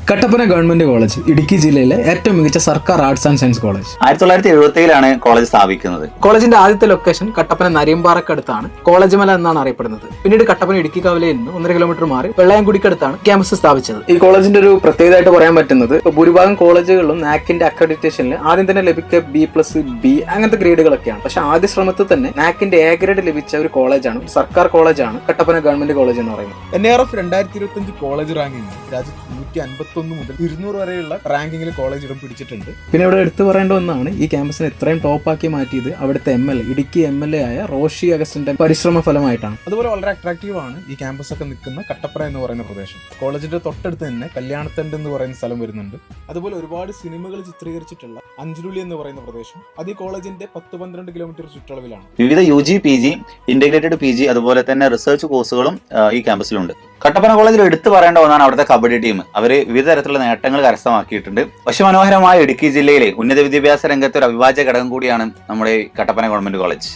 Kattappana government college Idukki ജില്ലയിലെ ഏറ്റവും മികച്ച സർക്കാർ arts and science college. 1977 college സ്ഥാപിക്കുന്നത്. കോളേജിന്റെ ആദ്യത്തെ ലൊക്കേഷൻ കട്ടപ്പന നരിയമ്പാറക്കടുത്താണ് കോളേജ് മല എന്നാണ് അറിയപ്പെടുന്നത്. പിന്നീട് കട്ടപ്പന ഇടുക്കി കവലയിൽ നിന്ന് 1.5 കിലോമീറ്റർ മാറി വെള്ളയാംകുടിക്കടുത്താണ് ക്യാമ്പസ് സ്ഥാപിച്ചത്. ഈ കോളേജിന്റെ ഒരു പ്രത്യേകതയായിട്ട് പറയാൻ പറ്റുന്നത് ഭൂരിഭാഗം കോളേജുകളിലും നാക്കിന്റെ അക്രഡിറ്റേഷനിൽ ആദ്യം തന്നെ ലഭിക്കുക B+B അങ്ങനത്തെ ഗ്രേഡുകളൊക്കെയാണ്. പക്ഷെ ആദ്യ ശ്രമത്തിൽ തന്നെ നാക്കിന്റെ A ഗ്രേഡ് ലഭിച്ച ഒരു കോളേജാണ്, സർക്കാർ കോളേജാണ് കട്ടപ്പന ഗവൺമെന്റ് കോളേജ് എന്ന് പറയുന്നത്. NARF 2025 കോളേജ് റാങ്കിങ് രാജ്യത്ത് 151 മുതൽ 200 വരെയുള്ള റാങ്കിങ്ങിൽ കോളേജ് ഇടം പിടിച്ചിട്ടുണ്ട്. പിന്നെ ഇവിടെ എടുത്തു പറയേണ്ട ഒന്നാണ് ഈ ക്യാമ്പസിനെ ഇത്രയും ടോപ്പാക്കി മാറ്റിയത് അവിടുത്തെ ഇടുക്കി MLA ആയ റോഷി അഗസ്റ്റിന്റെ പരിശ്രമ ഫലമായിട്ടാണ്. അതുപോലെ വളരെ അട്രാക്റ്റീവ് ആണ് ഈ ക്യാമ്പസ് ഒക്കെ നിൽക്കുന്ന കട്ടപ്പന എന്ന് പറയുന്ന പ്രദേശം. കോളേജിന്റെ തൊട്ടടുത്ത് തന്നെ കല്യാണത്തണ്ട് എന്ന് പറയുന്ന സ്ഥലം വരുന്നുണ്ട്. അതുപോലെ ഒരുപാട് സിനിമകൾ ചിത്രീകരിച്ചിട്ടുള്ള അഞ്ചുരുളി എന്ന് പറയുന്ന പ്രദേശം അത് ഈ കോളേജിന്റെ 10-12 കിലോമീറ്റർ ചുറ്റളവിലാണ്. വിവിധ UG PG ഇന്റഗ്രേറ്റഡ് PG അതുപോലെ തന്നെ റിസർച്ച് കോഴ്സുകളും ഈ ക്യാമ്പസിലുണ്ട്. കട്ടപ്പന കോളേജിൽ എടുത്തു പറയേണ്ട ഒന്നാണ് അവിടുത്തെ കബഡി ടീം. അവര് വിവിധ തരത്തിലുള്ള നേട്ടങ്ങൾ കരസ്ഥമാക്കിയിട്ടുണ്ട്. വശ്യമനോഹരമായ ഇടുക്കി ജില്ലയിലെ ഉന്നത വിദ്യാഭ്യാസ രംഗത്തെ ഒരു അവിഭാജ്യ ഘടകം കൂടിയാണ് നമ്മുടെ കട്ടപ്പന ഗവൺമെന്റ് കോളേജ്.